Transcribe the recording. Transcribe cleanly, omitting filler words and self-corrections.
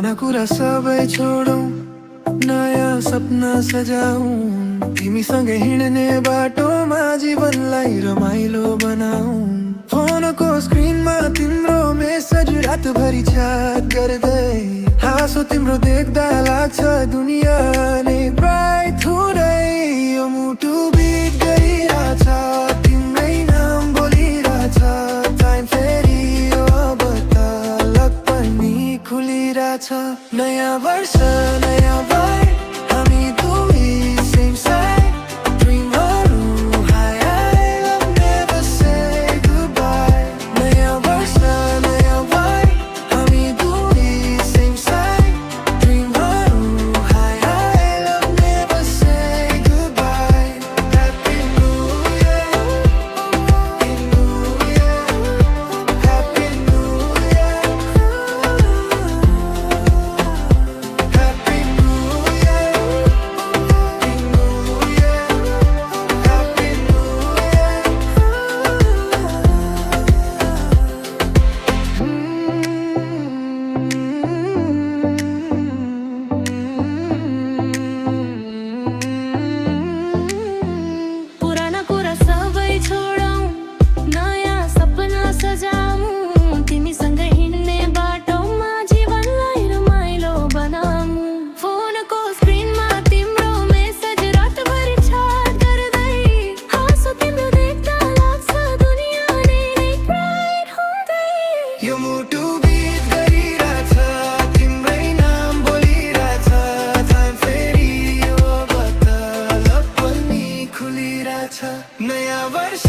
पुराना कुरा सबै छोडौं, नयाँ सपना सजाऊं। तिमीसँगै हिँड्ने बाटोमा जीवनलाई रमाइलो बनाऊ। फोनको स्क्रिनमा तिम्रो मेसेज रातभरि च्याट गर्दै, हाँसो तिम्रो देख्दा लाग्छ दुनियाँ नै ब्राइट हुँदै। यो मुटु बिट गरिरहेछ, तिम्रै नाम बोलिरहेछ। टाइम फेरि यो अब त लक पनि खुलिरहेछ। नयाँ वर्ष नयाँ बार, हामी दुई सेम साइड। ड्रिमहरू hi I love never say goodbye. नयाँ वर्ष नयाँ बार, हामी दुई सेम साइड। ड्रिमहरू hi I love never say goodbye. Happy new year, happy new year, happy new year, happy new पुराना कुरा सबै छोडौं, नयाँ सपना सजाऊं। तिमीसँग हिँड्ने बाटोमा जीवनलाई रमाइलो बनाऊ। फोनको स्क्रिनमा तिम्रो मेसेज रातभरि च्याट गर्दै, हाँसो तिम्रो देख्दा लाग्छ दुनियाँ नै ब्राइट हुँदै। यो मुटु बिट गरिरहेछ, तिम्रै नाम बोलिरहेछ। टाइम फेरि यो अब त लक पनि खुलिरहेछ। नयाँ वर्ष